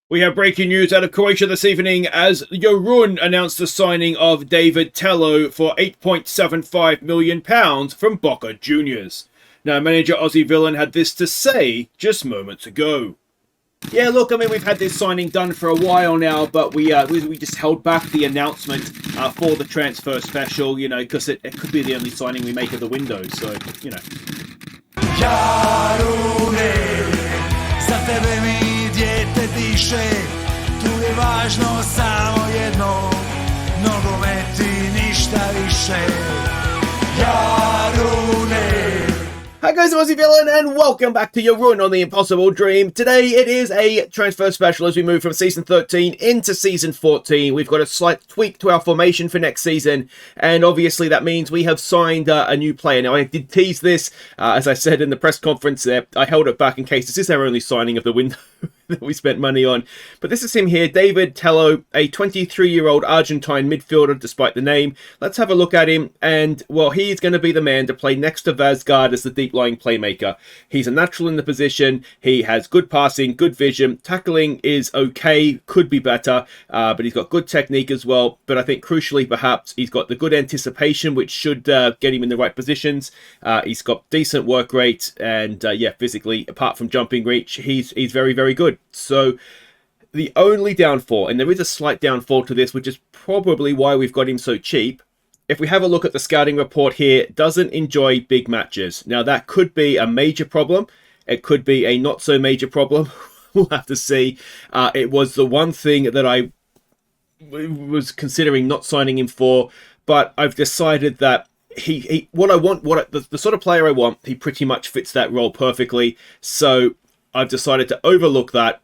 We have breaking news out of Croatia this evening as Jarun announced the signing of David Tello for £8.75 million from Boca Juniors. Now, manager Aussie Villain had this to say just moments ago. Yeah, look, I mean, we've had this signing done for a while now, but we just held back the announcement for the transfer special, you know, because it could be the only signing we make of the window, so, you know. Za tebe mi dijete diše, tu je važno samo jedno, nogomet i ništa više. Jarune. Hi guys, I'm Aussie Villain and welcome back to Jarun on the Impossible Dream. Today it is a transfer special as we move from Season 13 into Season 14. We've got a slight tweak to our formation for next season, and obviously that means we have signed a new player. Now I did tease this, as I said in the press conference there. I held it back in case this is our only signing of the window that we spent money on. But this is him here, David Tello, a 23-year-old Argentine midfielder despite the name. Let's have a look at him, and well, he's going to be the man to play next to Vazgard as the deep-lying playmaker. He's a natural in the position, he has good passing, good vision, tackling is okay, could be better, but he's got good technique as well. But I think crucially perhaps, he's got the good anticipation, which should get him in the right positions. He's got decent work rate, and yeah, physically, apart from jumping reach, he's very, very good. So the only downfall, and there is a slight downfall to this, which is probably why we've got him so cheap. If we have a look at the scouting report here, doesn't enjoy big matches. Now that could be a major problem. It could be a not so major problem. We'll have to see. It was the one thing that I was considering not signing him for, but I've decided that the sort of player I want, he pretty much fits that role perfectly. So I've decided to overlook that,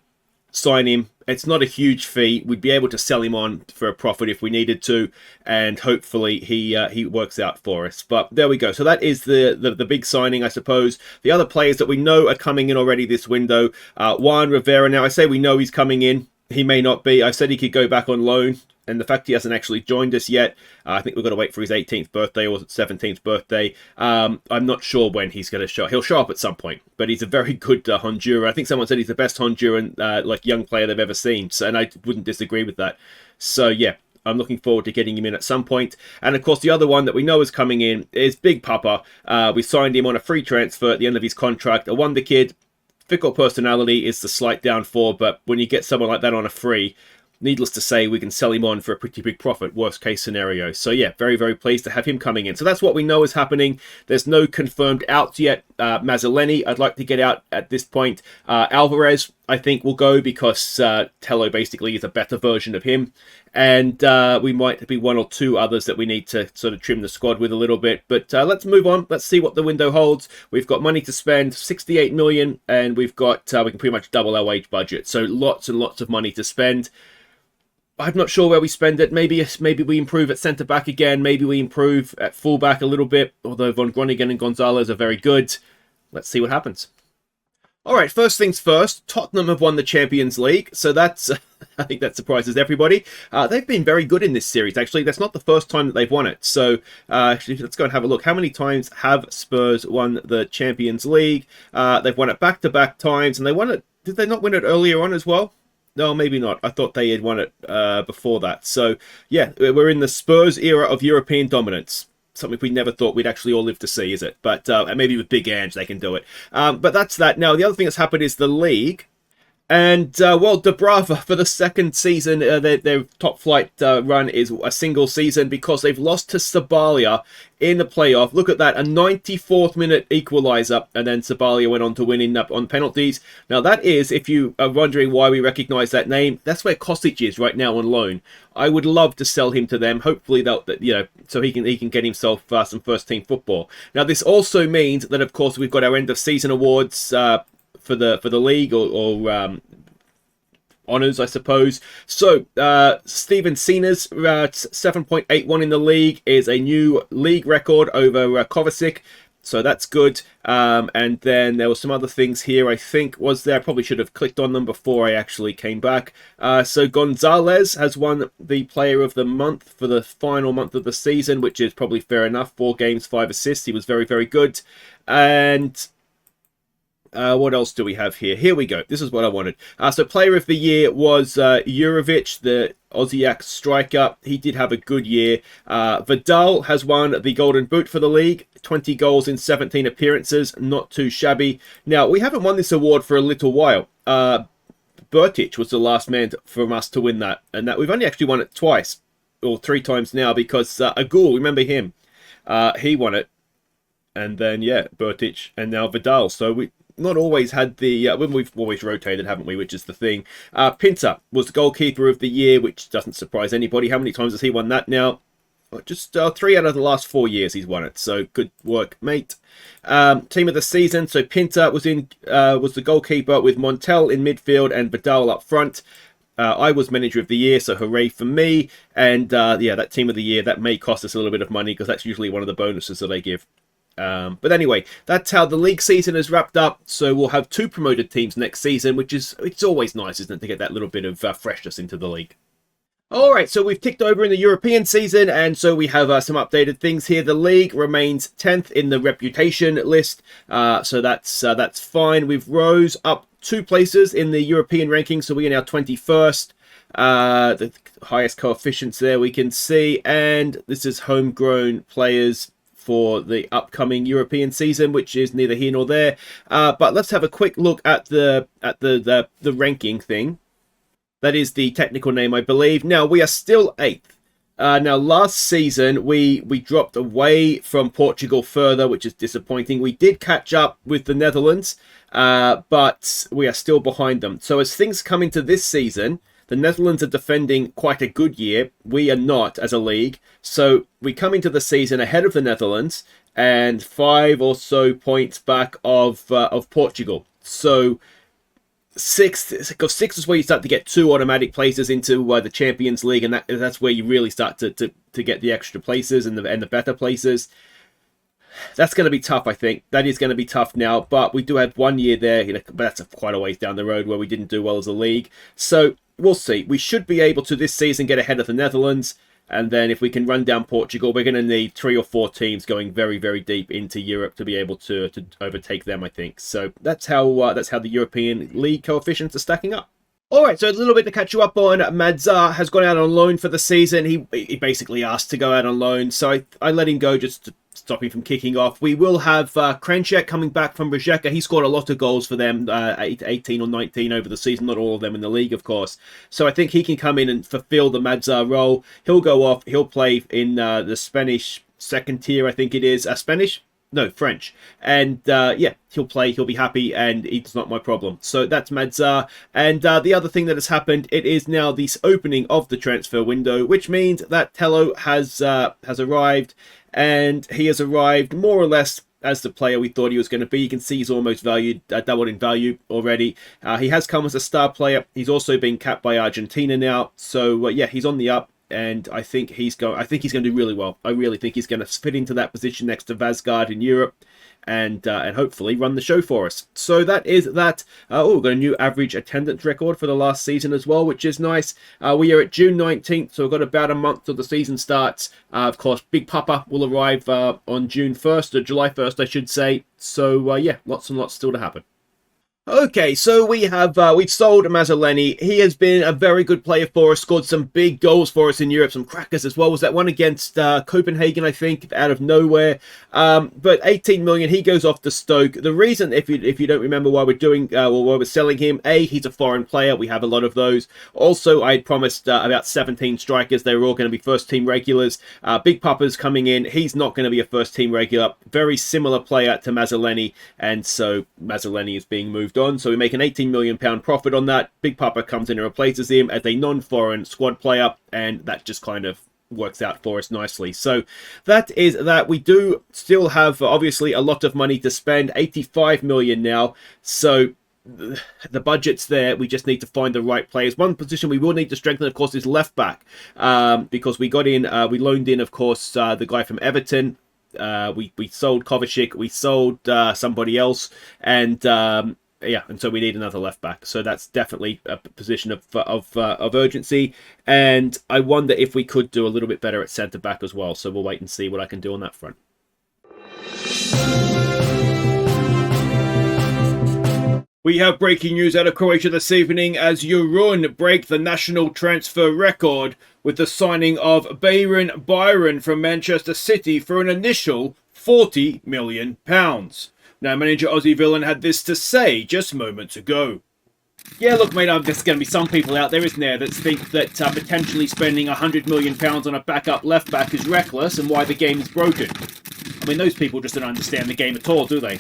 sign him. It's not a huge fee. We'd be able to sell him on for a profit if we needed to, and hopefully he works out for us. But there we go. So that is the big signing, I suppose. The other players that we know are coming in already this window. Juan Rivera. Now, I say we know he's coming in. He may not be. I said he could go back on loan, and the fact he hasn't actually joined us yet, I think we've got to wait for his 18th birthday or 17th birthday. I'm not sure when he's going to show. He'll show up at some point, but he's a very good Honduran. I think someone said he's the best Honduran young player they've ever seen, so, and I wouldn't disagree with that. So yeah, I'm looking forward to getting him in at some point. And of course, the other one that we know is coming in is Big Papa. We signed him on a free transfer at the end of his contract. A wonder kid. Fickle personality is the slight downfall, but when you get someone like that on a free, needless to say, we can sell him on for a pretty big profit, worst case scenario. So yeah, very, very pleased to have him coming in. So that's what we know is happening. There's no confirmed outs yet. Mazzoleni, I'd like to get out at this point. Alvarez, I think, will go because Tello basically is a better version of him. And we might be one or two others that we need to sort of trim the squad with a little bit. But let's move on. Let's see what the window holds. We've got money to spend, 68 million, and we've got we can pretty much double our wage budget. So lots and lots of money to spend. I'm not sure where we spend it. Maybe we improve at centre-back again. Maybe we improve at full-back a little bit, although Von Groningen and Gonzalez are very good. Let's see what happens. All right, first things first, Tottenham have won the Champions League, so that's, I think that surprises everybody. They've been very good in this series, actually. That's not the first time that they've won it. So actually, let's go and have a look. How many times have Spurs won the Champions League? They've won it back-to-back times, and they won it. Did they not win it earlier on as well? No, maybe not. I thought they had won it before that. So, yeah, we're in the Spurs era of European dominance. Something we never thought we'd actually all live to see, is it? But maybe with Big Ange, they can do it. But that's that. Now, the other thing that's happened is the league. And, well, Dubrava, for the second season, their top flight run is a single season because they've lost to Sabalia in the playoff. Look at that, a 94th minute equaliser, and then Sabalia went on to win on penalties. Now, that is, if you are wondering why we recognise that name, that's where Kostic is right now on loan. I would love to sell him to them. Hopefully, so he can get himself some first-team football. Now, this also means that, of course, we've got our end-of-season awards for the league or honours, I suppose. So Steven Sina's 7.81 in the league is a new league record over Kovacic. So that's good. And then there were some other things here, I think, I probably should have clicked on them before I actually came back. So Gonzalez has won the Player of the Month for the final month of the season, which is probably fair enough. 4 games, 5 assists. He was very, very good. And What else do we have here? Here we go. This is what I wanted. So player of the year was Jurovic, the Aussie striker. He did have a good year. Vidal has won the Golden Boot for the league. 20 goals in 17 appearances. Not too shabby. Now, we haven't won this award for a little while. Bertic was the last man from us to win that. And that we've only actually won it twice. Or 3 times now, because Agul, remember him? He won it. And then, yeah, Bertic and now Vidal. So we not always had the we've always rotated, haven't we, which is the thing. Pinter was the goalkeeper of the year, which doesn't surprise anybody. How many times has he won that now? Just 3 out of the last 4 years he's won it, so good work, mate. Team of the season, so Pinter was the goalkeeper with Montel in midfield and Vidal up front. I was manager of the year, so hooray for me. And yeah, that team of the year, that may cost us a little bit of money because that's usually one of the bonuses that I give. But anyway, that's how the league season is wrapped up. So we'll have 2 promoted teams next season, which is, it's always nice, isn't it, to get that little bit of freshness into the league. All right, so we've ticked over in the European season, and so we have some updated things here. The league remains 10th in the reputation list, so that's fine. We've rose up 2 places in the European ranking, so we are now 21st. The highest coefficients there we can see, and this is homegrown players for the upcoming European season, which is neither here nor there. But let's have a quick look at the ranking thing. That is the technical name, I believe. Now, we are still 8th. Now, last season, we dropped away from Portugal further, which is disappointing. We did catch up with the Netherlands, but we are still behind them. So as things come into this season, the Netherlands are defending quite a good year. We are not as a league. So we come into the season ahead of the Netherlands and 5 or so points back of Portugal. So 6th, because 6th is where you start to get 2 automatic places into the Champions League, and that's where you really start to get the extra places and the better places. That's going to be tough, I think. That is going to be tough now, but we do have 1 year there, but that's quite a ways down the road where we didn't do well as a league. So we'll see. We should be able to this season get ahead of the Netherlands, and then if we can run down Portugal, we're going to need 3 or 4 teams going very, very deep into Europe to be able to overtake them, I think. So that's how the European League coefficients are stacking up. All right, so a little bit to catch you up on. Madzar has gone out on loan for the season. He basically asked to go out on loan, so I let him go just to stop him from kicking off. We will have Kranjček coming back from Rijeka. He scored a lot of goals for them, 18 or 19 over the season, not all of them in the league, of course. So I think he can come in and fulfill the Madzar role. He'll go off. He'll play in the Spanish second tier, I think it is. Spanish? No, French. And yeah, he'll play, he'll be happy, and it's not my problem. So that's Madzar. And the other thing that has happened, it is now the opening of the transfer window, which means that Tello has arrived, and he has arrived more or less as the player we thought he was going to be. You can see he's almost doubled in value already. He has come as a star player. He's also been capped by Argentina now. So yeah, he's on the up. And I think he's going to do really well. I really think he's going to fit into that position next to Vasgard in Europe, and hopefully run the show for us. So that is that. We've got a new average attendance record for the last season as well, which is nice. We are at June 19th, so we've got about a month till the season starts. Of course, Big Papa will arrive on June 1st, or July 1st, I should say. So yeah, lots and lots still to happen. Okay, so we've sold Mazzoleni. He has been a very good player for us, scored some big goals for us in Europe, some crackers as well. Was that one against Copenhagen, I think, out of nowhere? But 18 million, he goes off to Stoke. The reason, if you don't remember why we're doing, why we're selling him, he's a foreign player. We have a lot of those. Also, I had promised about 17 strikers. They were all going to be first-team regulars. Big Papa's coming in. He's not going to be a first-team regular. Very similar player to Mazzoleni, and so Mazzoleni is being moved on, so we make an £18 million profit on that. Big Papa comes in and replaces him as a non-foreign squad player, and that just kind of works out for us nicely. So that is that. We do still have obviously a lot of money to spend, 85 million now, so the budget's there. We just need to find the right players. One position we will need to strengthen, of course, is left back, because we loaned in, of course, the guy from Everton. We sold Kovacic, we sold somebody else, and yeah, and so we need another left back. So that's definitely a position of urgency. And I wonder if we could do a little bit better at centre back as well. So we'll wait and see what I can do on that front. We have breaking news out of Croatia this evening as Jarun break the national transfer record with the signing of Byron from Manchester City for an initial £40 million. Now, manager Aussie Villain had this to say just moments ago. Yeah, look, mate, there's going to be some people out there, isn't there, that think that potentially spending £100 million on a backup left-back is reckless and why the game is broken. I mean, those people just don't understand the game at all, do they?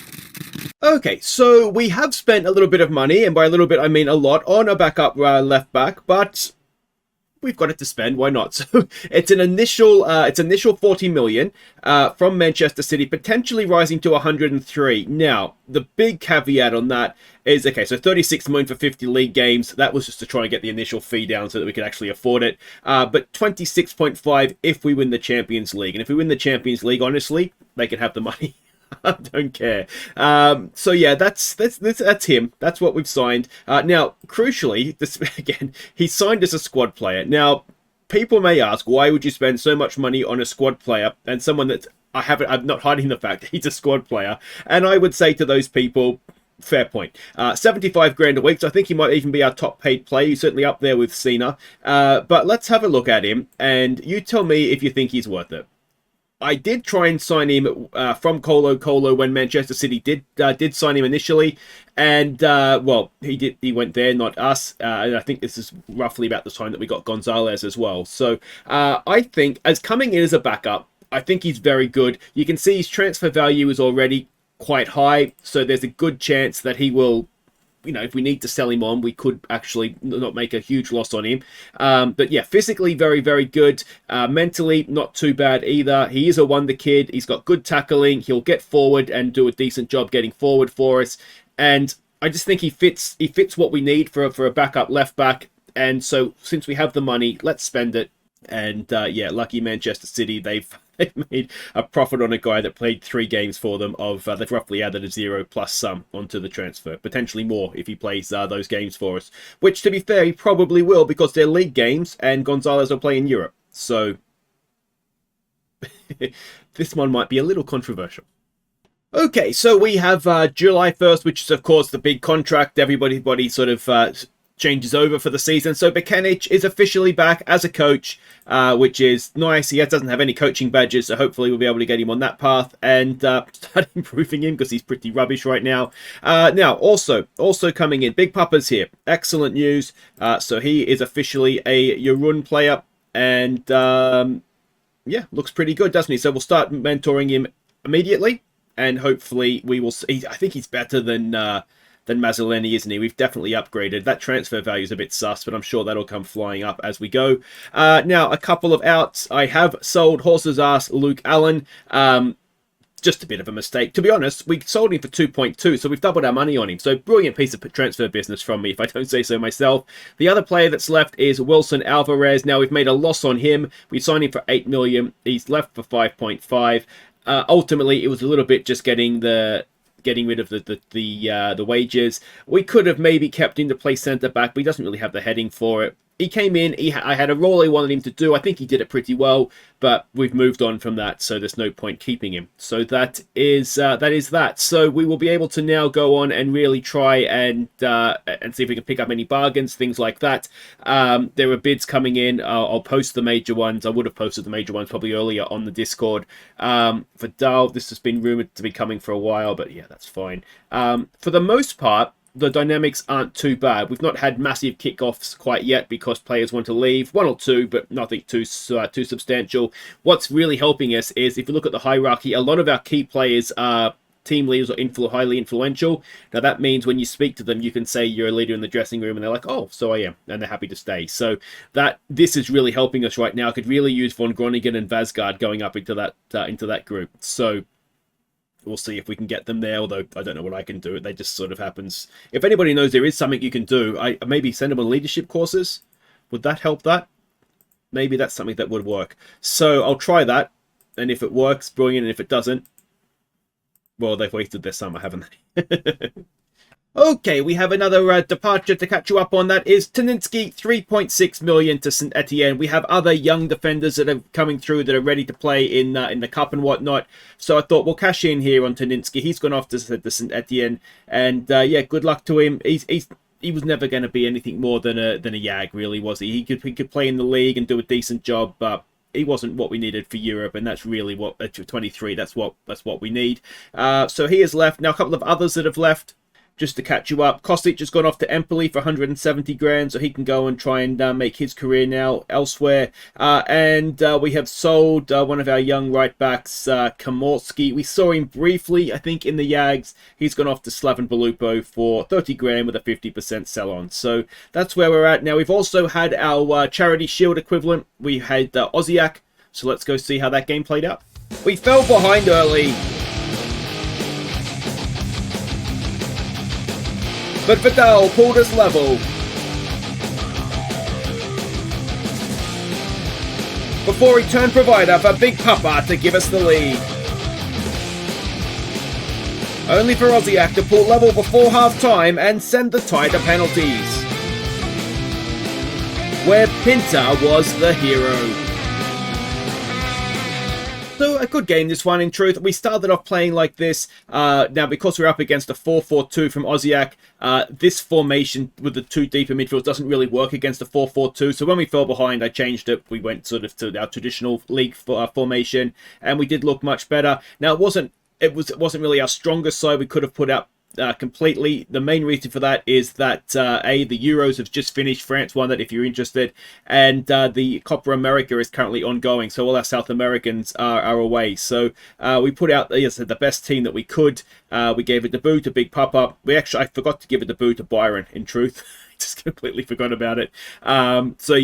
Okay, so we have spent a little bit of money, and by a little bit I mean a lot, on a backup left back, but we've got it to spend. Why not? So it's an initial 40 million from Manchester City, potentially rising to 103. Now, the big caveat on that is, okay, so 36 million for 50 league games. That was just to try and get the initial fee down so that we could actually afford it. But 26.5 if we win the Champions League, and if we win the Champions League, honestly, they can have the money. I don't care. So yeah, that's him. That's what we've signed. Now, crucially, this again, he signed as a squad player. Now, people may ask, why would you spend so much money on a squad player and someone that I'm not hiding the fact that he's a squad player. And I would say to those people, fair point. 75 grand a week, so I think he might even be our top paid player. He's certainly up there with Cena. But let's have a look at him, and you tell me if you think he's worth it. I did try and sign him from Colo when Manchester City did sign him initially, and well, he went there, not us. And I think this is roughly about the time that we got Gonzalez as well. So I think, as coming in as a backup, I think he's very good. You can see his transfer value is already quite high, so there's a good chance that he will, you know, if we need to sell him on, we could actually not make a huge loss on him. But yeah, physically very, very good. Mentally, not too bad either. He is a wonder kid. He's got good tackling. He'll get forward and do a decent job getting forward for us. And I just think he fits what we need for a backup left back. And so since we have the money, let's spend it. And yeah, lucky Manchester City, they've made a profit on a guy that played 3 games for them. They've roughly added a 0 plus sum onto the transfer, potentially more if he plays those games for us. Which, to be fair, he probably will, because they're league games and Gonzalez will play in Europe. So this one might be a little controversial. Okay, so we have July 1st, which is of course the big contract. Everybody sort of changes over for the season. So Bekanic is officially back as a coach, which is nice. He doesn't have any coaching badges, so hopefully we'll be able to get him on that path and start improving him, because he's pretty rubbish right now. Now, also coming in, Big Papa's here. Excellent news. So he is officially a Jarun player, and yeah, looks pretty good, doesn't he? So we'll start mentoring him immediately, and hopefully we will see. I think he's better than Mazzoleni, isn't he? We've definitely upgraded. That transfer value is a bit sus, but I'm sure that'll come flying up as we go. Now, a couple of outs. I have sold Horse's Ass Luke Allen. Just a bit of a mistake. To be honest, we sold him for 2.2, so we've doubled our money on him. So brilliant piece of transfer business from me, if I don't say so myself. The other player that's left is Wilson Alvarez. Now, we've made a loss on him. We signed him for 8 million. He's left for 5.5. Ultimately, it was a little bit just getting rid of the wages. We could have maybe kept him to play centre back, but he doesn't really have the heading for it. He came in, I had a role I wanted him to do. I think he did it pretty well, but we've moved on from that, so there's no point keeping him. So that is that. So we will be able to now go on and really try and see if we can pick up any bargains, things like that. There are bids coming in. I'll post the major ones. I would have posted the major ones probably earlier on the Discord. For Dal, this has been rumoured to be coming for a while, but yeah, that's fine. For the most part, the dynamics aren't too bad. We've not had massive kickoffs quite yet because players want to leave. 1 or 2, but nothing too substantial. What's really helping us is, if you look at the hierarchy, a lot of our key players are team leaders or highly influential. Now that means when you speak to them, you can say you're a leader in the dressing room, and they're like, oh, so I am, and they're happy to stay. So this is really helping us right now. I could really use Von Groningen and Vasgard going up into that group. So we'll see if we can get them there, although I don't know what I can do. It just sort of happens. If anybody knows there is something you can do, I maybe send them on leadership courses. Would that help that? Maybe that's something that would work. So I'll try that, and if it works, brilliant, and if it doesn't, well, they've wasted their summer, haven't they? Okay, we have another departure to catch you up on. That is Taninsky, 3.6 million to St Etienne. We have other young defenders that are coming through that are ready to play in the cup and whatnot. So I thought we'll cash in here on Taninsky. He's gone off to St Etienne, and yeah, good luck to him. He was never going to be anything more than a YAG, really, was he? He could play in the league and do a decent job, but he wasn't what we needed for Europe, and that's really what 23. That's what we need. So he has left now. A couple of others that have left. Just to catch you up, Kostic has gone off to Empoli for 170 grand, so he can go and try and make his career now elsewhere. And we have sold one of our young right-backs, Komorski. We saw him briefly, I think, in the Yags. He's gone off to Slaven Belupo for 30 grand with a 50% sell-on. So that's where we're at now. We've also had our Charity Shield equivalent. We had Aussiac, so let's go see how that game played out. We fell behind early, but Vidal pulled us level. Before he turned provider for Big Papa to give us the lead. Only for Aussiac to pull level before half-time and send the tie to penalties, where Pinta was the hero. So a good game, this one, in truth. We started off playing like this. Now, because we're up against a 4-4-2 from Aussiac, this formation with the two deeper midfields doesn't really work against a 4-4-2. So when we fell behind, I changed it. We went sort of to our traditional league formation, and we did look much better. Now, it wasn't really our strongest side. We could have put out completely. The main reason for that is that the Euros have just finished. France won that, if you're interested, and the Copa America is currently ongoing, so all our South Americans are away. So we put out the best team that we could. We gave a debut to Big Papa. I forgot to give a debut to Byron, in truth. Just completely forgot about it. So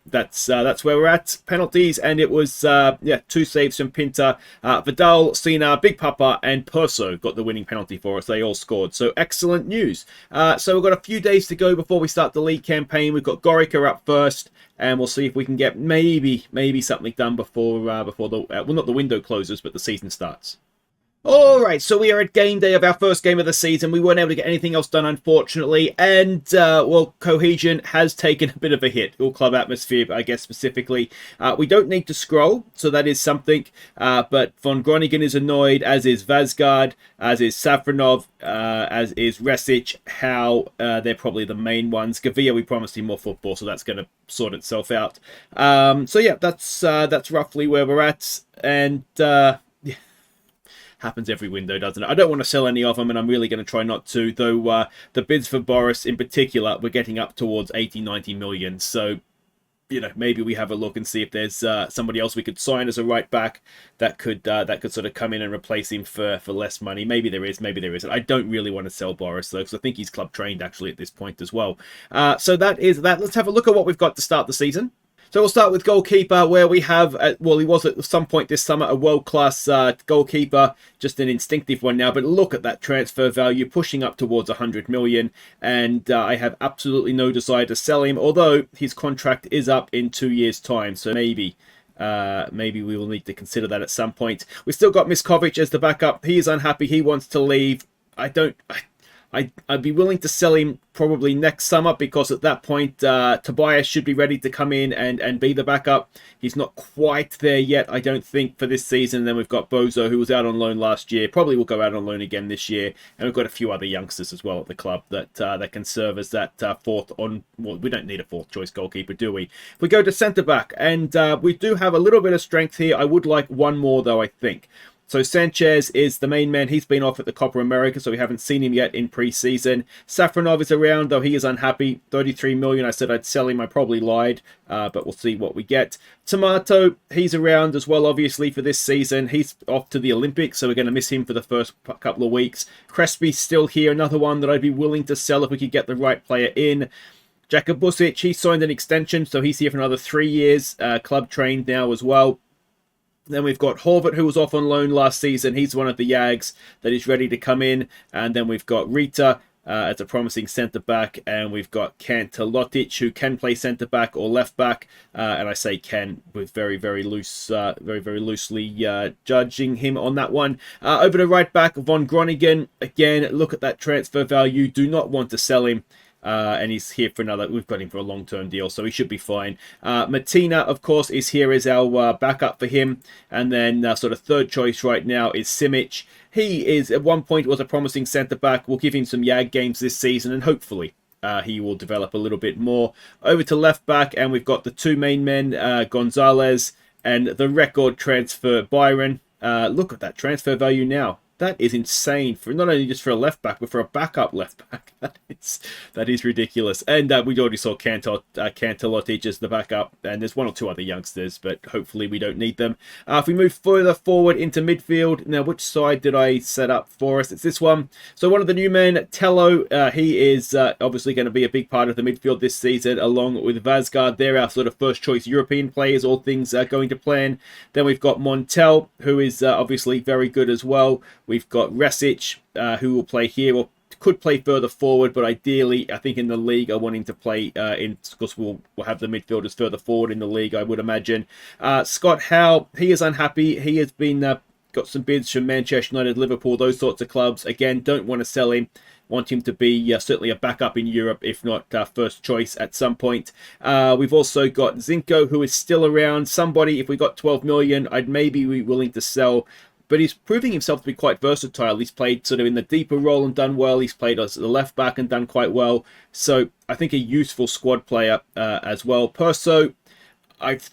that's where we're at. Penalties, and it was 2 saves from Pinta. Vidal, Sina, Big Papa, and Perso got the winning penalty for us. They all scored. So excellent news. So we've got a few days to go before we start the league campaign. We've got Gorica up first, and we'll see if we can get maybe something done before the not the window closes, but the season starts. Alright, so we are at game day of our first game of the season. We weren't able to get anything else done, unfortunately, and, cohesion has taken a bit of a hit. All club atmosphere, I guess, specifically. We don't need to scroll, so that is something, but Von Groningen is annoyed, as is Vazgard, as is Safronov, as is Resic, Howe, they're probably the main ones. Gavia, we promised him more football, so that's going to sort itself out. So yeah, that's roughly where we're at, and, happens every window, doesn't it? I don't want to sell any of them, and I'm really going to try not to, though the bids for Boris in particular, we're getting up towards 80-90 million, so maybe we have a look and see if there's somebody else we could sign as a right back that could sort of come in and replace him for less money. Maybe there is, maybe there isn't. I don't really want to sell Boris, though, because I think he's club trained actually at this point as well. So that is that. Let's have a look at what we've got to start the season. So we'll start with goalkeeper, where we have, he was at some point this summer a world-class goalkeeper, just an instinctive one now, but look at that transfer value pushing up towards 100 million, and I have absolutely no desire to sell him, although his contract is up in 2 years' time, so maybe we will need to consider that at some point. We've still got Miskovic as the backup. He is unhappy. He wants to leave. I'd be willing to sell him probably next summer, because at that point Tobias should be ready to come in and be the backup. He's not quite there yet, I don't think, for this season. And then we've got Bozo, who was out on loan last year, probably will go out on loan again this year, and we've got a few other youngsters as well at the club that can serve as that fourth on. Well, we don't need a fourth choice goalkeeper, do we? If we go to centre back, and we do have a little bit of strength here. I would like one more, though, I think. So Sanchez is the main man. He's been off at the Copa America, so we haven't seen him yet in pre-season. Safronov is around, though he is unhappy. 33 million. I said I'd sell him. I probably lied, but we'll see what we get. Tomato, he's around as well, obviously, for this season. He's off to the Olympics, so we're going to miss him for the first couple of weeks. Crespi's still here. Another one that I'd be willing to sell if we could get the right player in. Jakubusic, he signed an extension, so he's here for another 3 years. Club trained now as well. Then we've got Horvath, who was off on loan last season. He's one of the Yags that is ready to come in. And then we've got Rita, as a promising centre-back, and we've got Kantelotic, who can play centre-back or left-back, and I say can with very loosely judging him on that one. Over to right-back, Von Groningen. Again, look at that transfer value. Do not want to sell him. And he's here for another. We've got him for a long-term deal, so he should be fine. Martina, of course, is here as our backup for him. And then sort of third choice right now is Simic. He is, at one point, was a promising centre-back. We'll give him some YAG games this season, and hopefully he will develop a little bit more. Over to left-back, and we've got the two main men, Gonzalez and the record transfer, Byron. Look at that transfer value now. That is insane, for not only just for a left back, but for a backup left back. That is ridiculous. And we already saw Kantelotic as the backup, and there's one or two other youngsters, but hopefully we don't need them. If we move further forward into midfield, now which side did I set up for us? It's this one. So one of the new men, Tello, he is obviously going to be a big part of the midfield this season, along with Vazgard. They're our sort of first choice European players, all things going to plan. Then we've got Montel, who is obviously very good as well. We've got Resic, who will play here, or could play further forward, but ideally, I think in the league, I want him to play in, because we'll have the midfielders further forward in the league, I would imagine. Scott Howe, he is unhappy. He has been got some bids from Manchester United, Liverpool, those sorts of clubs. Again, don't want to sell him. Want him to be certainly a backup in Europe, if not first choice at some point. We've also got Zinko, who is still around. Somebody, if we got 12 million, I'd maybe be willing to sell. But he's proving himself to be quite versatile. He's played sort of in the deeper role and done well. He's played as the left back and done quite well. So I think a useful squad player as well. Perso, I've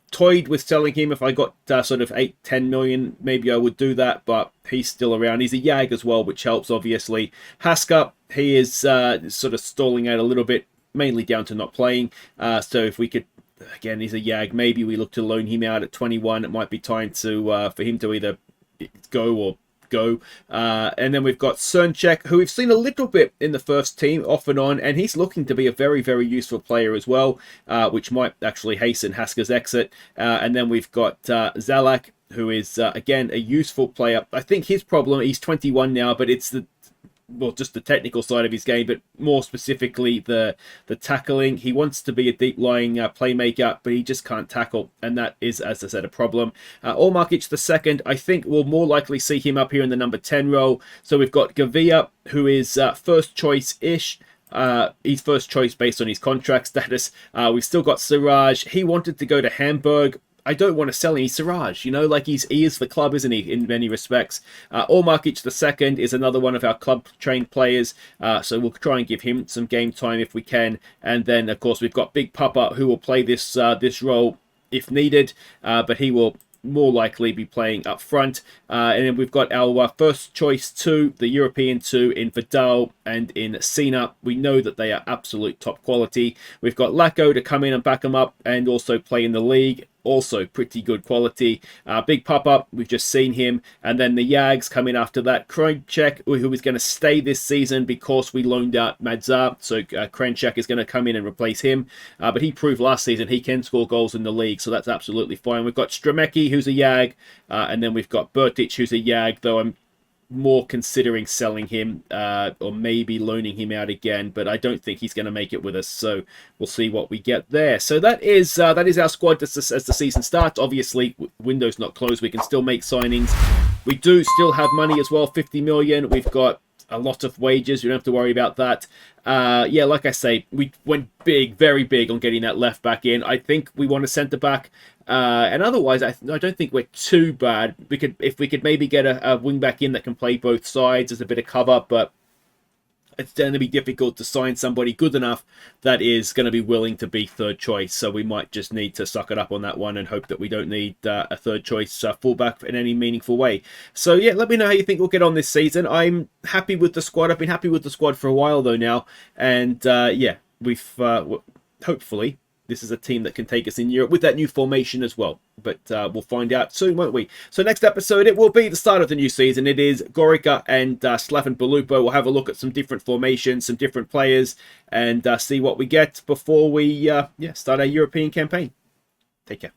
toyed with selling him. If I got sort of 8-10 million, maybe I would do that. But he's still around. He's a YAG as well, which helps, obviously. Haska, he is sort of stalling out a little bit, mainly down to not playing. So if we could... Again, he's a YAG. Maybe we look to loan him out at 21. It might be time to for him to either go or go. And then we've got Cernchek, who we've seen a little bit in the first team, off and on, and he's looking to be a very, very useful player as well, which might actually hasten Haska's exit. And then we've got Zalak, who is, again, a useful player. I think his problem, he's 21 now, but it's just the technical side of his game, but more specifically the tackling. He wants to be a deep-lying playmaker, but he just can't tackle, and that is, as I said, a problem. Olmarkic the second, I think we'll more likely see him up here in the number 10 role. So we've got Gavia, who is first choice-ish. He's first choice based on his contract status. We've still got Siraj. He wanted to go to Hamburg. I don't want to sell him. He's Siraj, you know, like he is the club, isn't he, in many respects. Olmarkic the second is another one of our club-trained players, so we'll try and give him some game time if we can. And then, of course, we've got Big Papa, who will play this role if needed, but he will more likely be playing up front. And then we've got our first choice two, the European two, in Vidal and in Sina. We know that they are absolute top quality. We've got Lacko to come in and back them up and also play in the league. Also pretty good quality. Big Pop-Up, we've just seen him. And then the Yags coming after that. Krenchek, who is going to stay this season because we loaned out Madzar. So Krenchek is going to come in and replace him. But he proved last season he can score goals in the league, so that's absolutely fine. We've got Stremecki, who's a Yag. And then we've got Bertic, who's a Yag, though I'm more considering selling him or maybe loaning him out again, but I don't think he's going to make it with us, so we'll see what we get there. So that is our squad as the season starts. Obviously, window's not closed, we can still make signings. We do still have money as well, 50 million. We've got a lot of wages, you don't have to worry about that. Yeah, like I say, we went big, very big on getting that left back in. I think we want a centre back. And otherwise, I don't think we're too bad. If we could maybe get a wing back in that can play both sides as a bit of cover, but it's going to be difficult to sign somebody good enough that is going to be willing to be third choice. So we might just need to suck it up on that one and hope that we don't need a third choice fullback in any meaningful way. So yeah, let me know how you think we'll get on this season. I'm happy with the squad. I've been happy with the squad for a while though now, and yeah, we've hopefully. This is a team that can take us in Europe with that new formation as well. But we'll find out soon, won't we? So next episode, it will be the start of the new season. It is Gorica and Slaven Belupo. We'll have a look at some different formations, some different players, and see what we get before we start our European campaign. Take care.